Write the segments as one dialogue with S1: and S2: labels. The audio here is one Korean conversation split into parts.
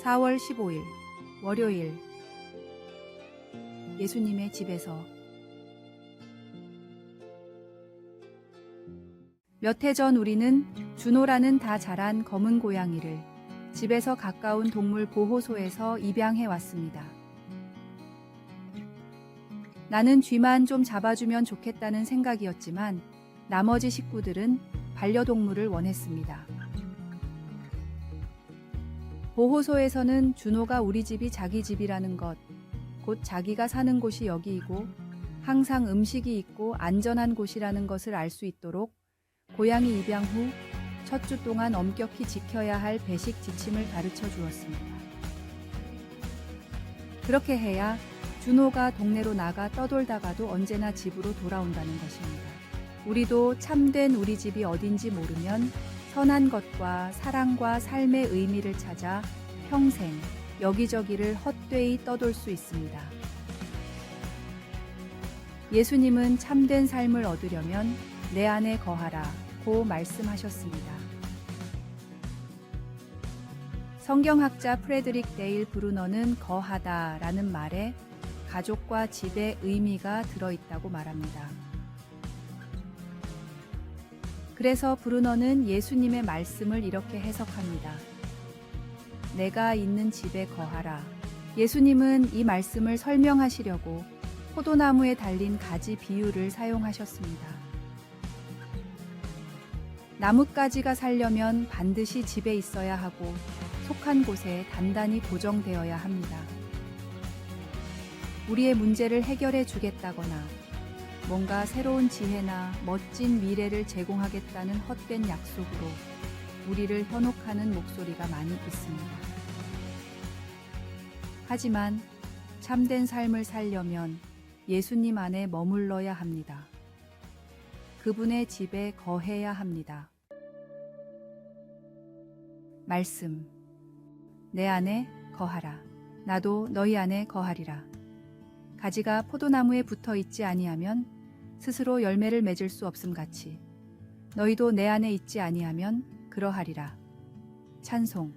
S1: 4월 15일 월요일 예수님의 집에서 몇 해 전 우리는 준호라는 다 자란 검은 고양이를 집에서 가까운 동물 보호소에서 입양해 왔습니다. 나는 쥐만 좀 잡아주면 좋겠다는 생각이었지만 나머지 식구들은 반려동물을 원했습니다. 보호소에서는 준호가 우리 집이 자기 집이라는 것, 곧 자기가 사는 곳이 여기이고 항상 음식이 있고 안전한 곳이라는 것을 알 수 있도록 고양이 입양 후 첫 주 동안 엄격히 지켜야 할 배식 지침을 가르쳐 주었습니다. 그렇게 해야 준호가 동네로 나가 떠돌다가도 언제나 집으로 돌아온다는 것입니다. 우리도 참된 우리 집이 어딘지 모르면 선한 것과 사랑과 삶의 의미를 찾아 평생 여기저기를 헛되이 떠돌 수 있습니다. 예수님은 참된 삶을 얻으려면 내 안에 거하라 고 말씀하셨습니다. 성경학자 프레드릭 데일 브루너는 거하다 라는 말에 가족과 집의 의미가 들어있다고 말합니다. 그래서 브루너는 예수님의 말씀을 이렇게 해석합니다. 내가 있는 집에 거하라. 예수님은 이 말씀을 설명하시려고 포도나무에 달린 가지 비유를 사용하셨습니다. 나뭇가지가 살려면 반드시 집에 있어야 하고 속한 곳에 단단히 고정되어야 합니다. 우리의 문제를 해결해 주겠다거나 뭔가 새로운 지혜나 멋진 미래를 제공하겠다는 헛된 약속으로 우리를 현혹하는 목소리가 많이 있습니다. 하지만 참된 삶을 살려면 예수님 안에 머물러야 합니다. 그분의 집에 거해야 합니다. 말씀. 내 안에 거하라. 나도 너희 안에 거하리라. 가지가 포도나무에 붙어 있지 아니하면 스스로 열매를 맺을 수 없음 같이 너희도 내 안에 있지 아니하면 그러하리라. 찬송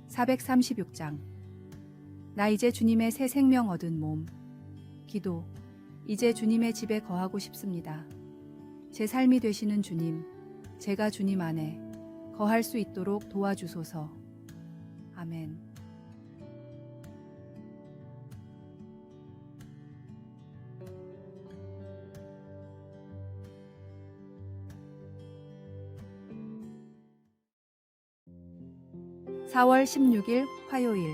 S1: 436장. 나 이제 주님의 새 생명 얻은 몸. 기도. 이제 주님의 집에 거하고 싶습니다. 제 삶이 되시는 주님, 제가 주님 안에 거할 수 있도록 도와주소서. 아멘. (4월 16일) 화요일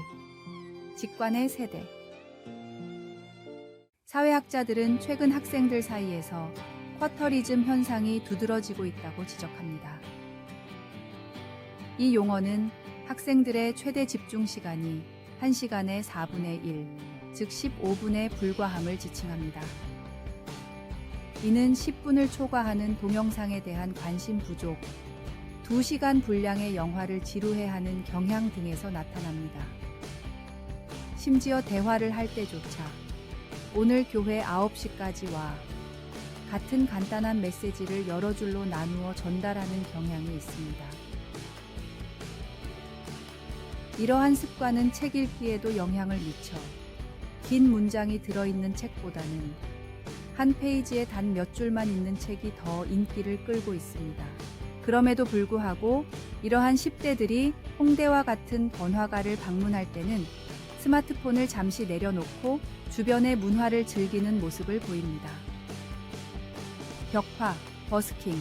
S1: 직관의 세대. 사회학자들은 최근 학생들 사이에서 쿼터리즘 현상이 두드러지고 있다고 지적합니다. 이 용어는 학생들의 최대 집중 시간이 1시간의 4분의 1, 즉 15분에 불과함을 지칭합니다. 이는 10분을 초과하는 동영상에 대한 관심 부족, 2시간 분량의 영화를 지루해하는 경향 등에서 나타납니다. 심지어 대화를 할 때조차 오늘 교회 9시까지 와 같은 간단한 메시지를 여러 줄로 나누어 전달하는 경향이 있습니다. 이러한 습관은 책 읽기에도 영향을 미쳐 긴 문장이 들어있는 책보다는 한 페이지에 단 몇 줄만 있는 책이 더 인기를 끌고 있습니다. 그럼에도 불구하고 이러한 10대들이 홍대와 같은 번화가를 방문할 때는 스마트폰을 잠시 내려놓고 주변의 문화를 즐기는 모습을 보입니다. 벽화, 버스킹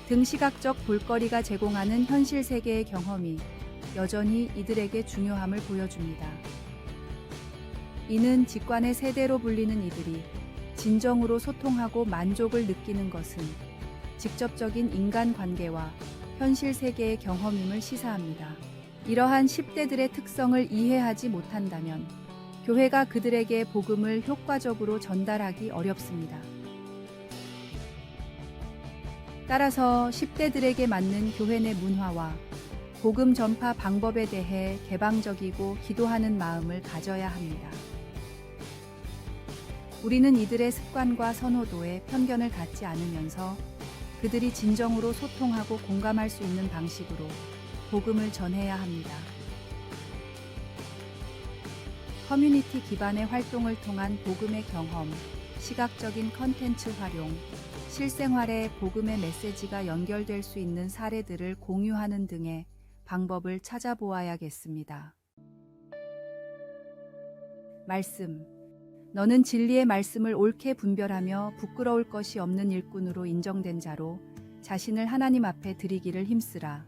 S1: 등 시각적 볼거리가 제공하는 현실 세계의 경험이 여전히 이들에게 중요함을 보여줍니다. 이는 직관의 세대로 불리는 이들이 진정으로 소통하고 만족을 느끼는 것은 직접적인 인간관계와 현실 세계의 경험임을 시사합니다. 이러한 10대들의 특성을 이해하지 못한다면 교회가 그들에게 복음을 효과적으로 전달하기 어렵습니다. 따라서 10대들에게 맞는 교회 내 문화와 복음 전파 방법에 대해 개방적이고 기도하는 마음을 가져야 합니다. 우리는 이들의 습관과 선호도에 편견을 갖지 않으면서 그들이 진정으로 소통하고 공감할 수 있는 방식으로 복음을 전해야 합니다. 커뮤니티 기반의 활동을 통한 복음의 경험, 시각적인 컨텐츠 활용, 실생활에 복음의 메시지가 연결될 수 있는 사례들을 공유하는 등의 방법을 찾아보아야겠습니다. 말씀. 너는 진리의 말씀을 옳게 분별하며 부끄러울 것이 없는 일꾼으로 인정된 자로 자신을 하나님 앞에 드리기를 힘쓰라.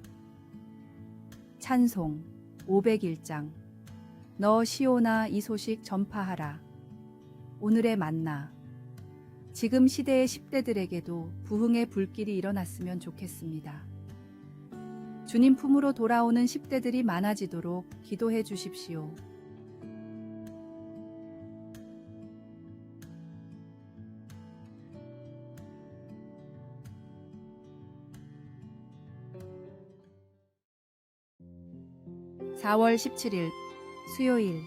S1: 찬송 501장. 너 시온아 이 소식 전파하라. 오늘의 만나. 지금 시대의 10대들에게도 부흥의 불길이 일어났으면 좋겠습니다. 주님 품으로 돌아오는 10대들이 많아지도록 기도해 주십시오. (4월 17일) 수요일.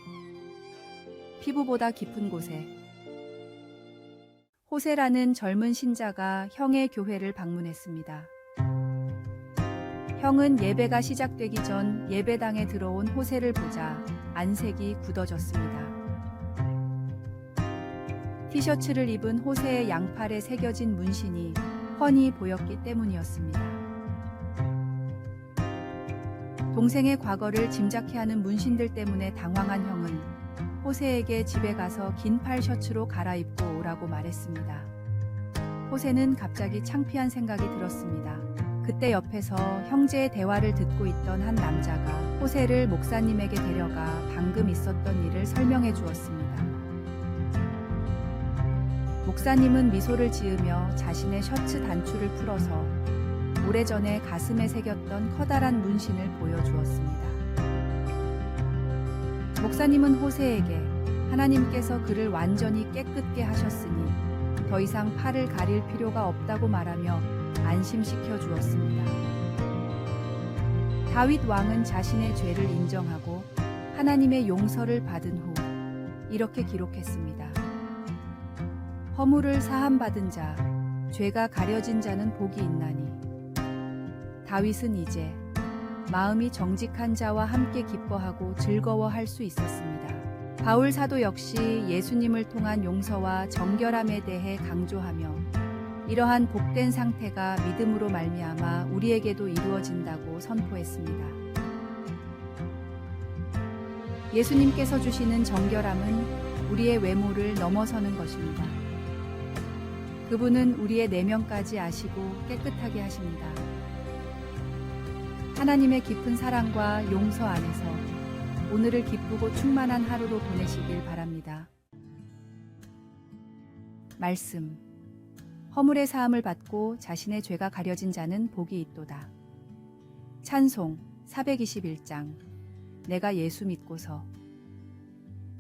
S1: 피부보다 깊은 곳에. 호세라는 젊은 신자가 형의 교회를 방문했습니다. 형은 예배가 시작되기 전 예배당에 들어온 호세를 보자 안색이 굳어졌습니다. 티셔츠를 입은 호세의 양팔에 새겨진 문신이 훤히 보였기 때문이었습니다. 동생의 과거를 짐작해하는 문신들 때문에 당황한 형은 호세에게 집에 가서 긴팔 셔츠로 갈아입고 오라고 말했습니다. 호세는 갑자기 창피한 생각이 들었습니다. 그때 옆에서 형제의 대화를 듣고 있던 한 남자가 호세를 목사님에게 데려가 방금 있었던 일을 설명해 주었습니다. 목사님은 미소를 지으며 자신의 셔츠 단추를 풀어서 오래전에 가슴에 새겼던 커다란 문신을 보여주었습니다. 목사님은 호세에게 하나님께서 그를 완전히 깨끗게 하셨으니 더 이상 팔을 가릴 필요가 없다고 말하며 안심시켜 주었습니다. 다윗 왕은 자신의 죄를 인정하고 하나님의 용서를 받은 후 이렇게 기록했습니다. 허물을 사함받은 자, 죄가 가려진 자는 복이 있나니. 다윗은 이제 마음이 정직한 자와 함께 기뻐하고 즐거워할 수 있었습니다. 바울 사도 역시 예수님을 통한 용서와 정결함에 대해 강조하며 이러한 복된 상태가 믿음으로 말미암아 우리에게도 이루어진다고 선포했습니다. 예수님께서 주시는 정결함은 우리의 외모를 넘어서는 것입니다. 그분은 우리의 내면까지 아시고 깨끗하게 하십니다. 하나님의 깊은 사랑과 용서 안에서 오늘을 기쁘고 충만한 하루로 보내시길 바랍니다. 말씀. 허물의 사함을 받고 자신의 죄가 가려진 자는 복이 있도다. 찬송 421장. 내가 예수 믿고서.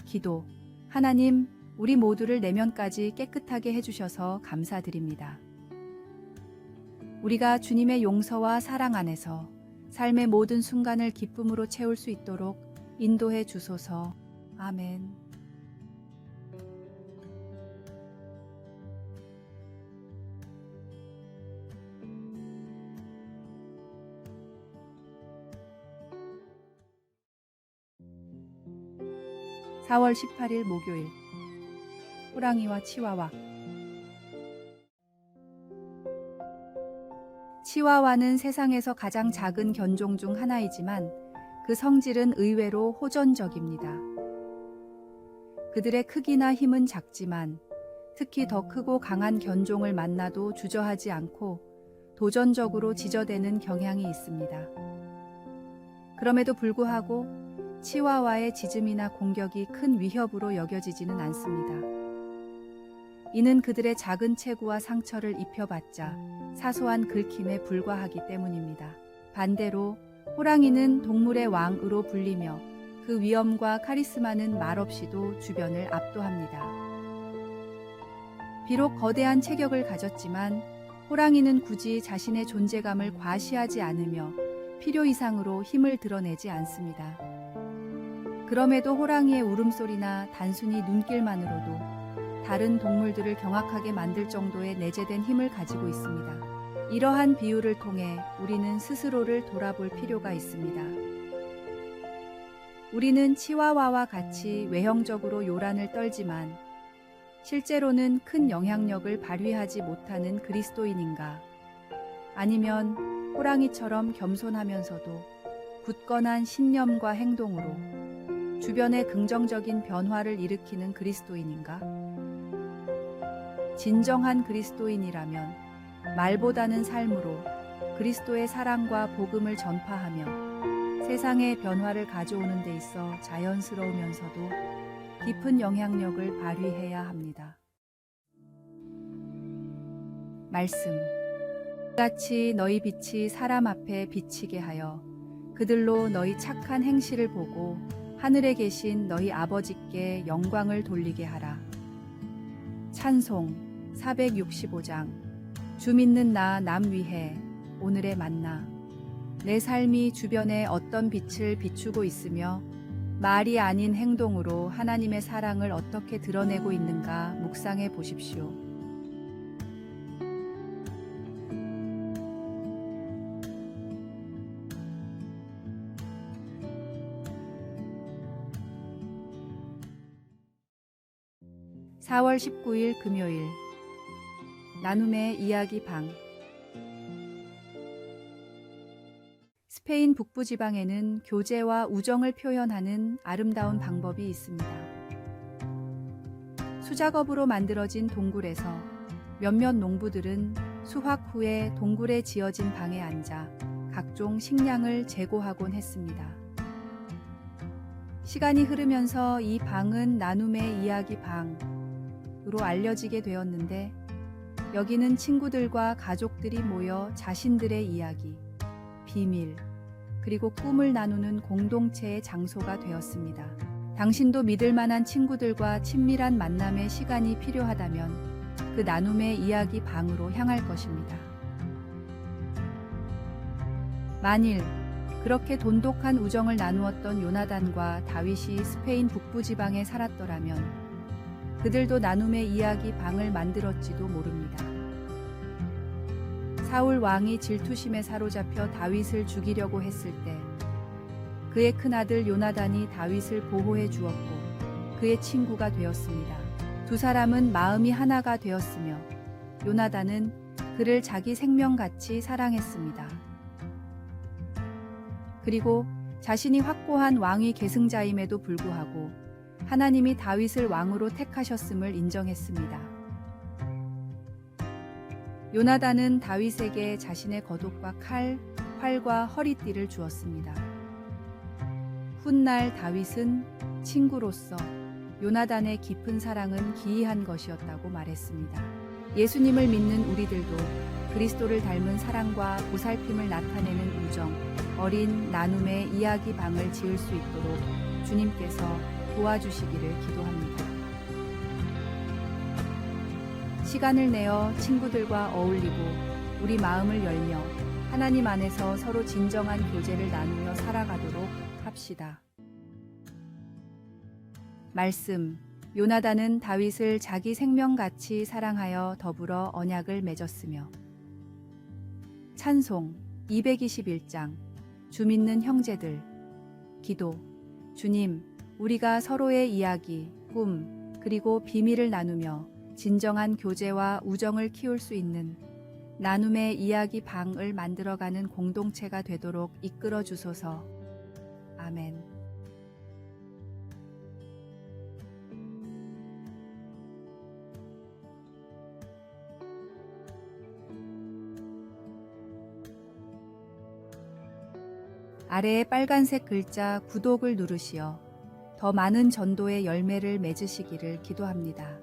S1: 기도. 하나님, 우리 모두를 내면까지 깨끗하게 해주셔서 감사드립니다. 우리가 주님의 용서와 사랑 안에서 삶의 모든 순간을 기쁨으로 채울 수 있도록 인도해 주소서. 아멘. (4월 18일) 목요일. 호랑이와 치와와. 치와와는 세상에서 가장 작은 견종 중 하나이지만 그 성질은 의외로 호전적입니다. 그들의 크기나 힘은 작지만 특히 더 크고 강한 견종을 만나도 주저하지 않고 도전적으로 지저대는 경향이 있습니다. 그럼에도 불구하고 치와와의 짖음이나 공격이 큰 위협으로 여겨지지는 않습니다. 이는 그들의 작은 체구와 상처를 입혀봤자 사소한 긁힘에 불과하기 때문입니다. 반대로 호랑이는 동물의 왕으로 불리며 그 위엄과 카리스마는 말없이도 주변을 압도합니다. 비록 거대한 체격을 가졌지만 호랑이는 굳이 자신의 존재감을 과시하지 않으며 필요 이상으로 힘을 드러내지 않습니다. 그럼에도 호랑이의 울음소리나 단순히 눈길만으로도 다른 동물들을 경악하게 만들 정도의 내재된 힘을 가지고 있습니다. 이러한 비유를 통해 우리는 스스로를 돌아볼 필요가 있습니다. 우리는 치와와와 같이 외형적으로 요란을 떨지만 실제로는 큰 영향력을 발휘하지 못하는 그리스도인인가? 아니면 호랑이처럼 겸손하면서도 굳건한 신념과 행동으로 주변에 긍정적인 변화를 일으키는 그리스도인인가? 진정한 그리스도인이라면 말보다는 삶으로 그리스도의 사랑과 복음을 전파하며 세상의 변화를 가져오는 데 있어 자연스러우면서도 깊은 영향력을 발휘해야 합니다. 말씀. 같이 너희 빛이 사람 앞에 비치게 하여 그들로 너희 착한 행실을 보고 하늘에 계신 너희 아버지께 영광을 돌리게 하라. 찬송 465장. 주 믿는 나 남 위해 오늘의 만나. 내 삶이 주변에 어떤 빛을 비추고 있으며 말이 아닌 행동으로 하나님의 사랑을 어떻게 드러내고 있는가 묵상해 보십시오. (4월 19일) 금요일 나눔의 이야기 방. 스페인 북부지방에는 교제와 우정을 표현하는 아름다운 방법이 있습니다. 수작업으로 만들어진 동굴에서 몇몇 농부들은 수확 후에 동굴에 지어진 방에 앉아 각종 식량을 재고하곤 했습니다. 시간이 흐르면서 이 방은 나눔의 이야기 방으로 알려지게 되었는데, 여기는 친구들과 가족들이 모여 자신들의 이야기, 비밀, 그리고 꿈을 나누는 공동체의 장소가 되었습니다. 당신도 믿을 만한 친구들과 친밀한 만남의 시간이 필요하다면 그 나눔의 이야기 방으로 향할 것입니다. 만일 그렇게 돈독한 우정을 나누었던 요나단과 다윗이 스페인 북부지방에 살았더라면 그들도 나눔의 이야기 방을 만들었지도 모릅니다. 사울 왕이 질투심에 사로잡혀 다윗을 죽이려고 했을 때 그의 큰아들 요나단이 다윗을 보호해 주었고 그의 친구가 되었습니다. 두 사람은 마음이 하나가 되었으며 요나단은 그를 자기 생명같이 사랑했습니다. 그리고 자신이 확고한 왕위 계승자임에도 불구하고 하나님이 다윗을 왕으로 택하셨음을 인정했습니다. 요나단은 다윗에게 자신의 겉옷과 칼, 활과 허리띠를 주었습니다. 훗날 다윗은 친구로서 요나단의 깊은 사랑은 기이한 것이었다고 말했습니다. 예수님을 믿는 우리들도 그리스도를 닮은 사랑과 보살핌을 나타내는 우정, 어린 나눔의 이야기 방을 지을 수 있도록 주님께서 도와주시기를 기도합니다. 시간을 내어 친구들과 어울리고 우리 마음을 열며 하나님 안에서 서로 진정한 교제를 나누며 살아가도록 합시다. 말씀. 요나단은 다윗을 자기 생명같이 사랑하여 더불어 언약을 맺었으며. 찬송 221장. 주 믿는 형제들. 기도. 주님, 우리가 서로의 이야기, 꿈, 그리고 비밀을 나누며 진정한 교제와 우정을 키울 수 있는 나눔의 이야기 방을 만들어가는 공동체가 되도록 이끌어 주소서. 아멘. 아래의 빨간색 글자 구독을 누르시어 더 많은 전도의 열매를 맺으시기를 기도합니다.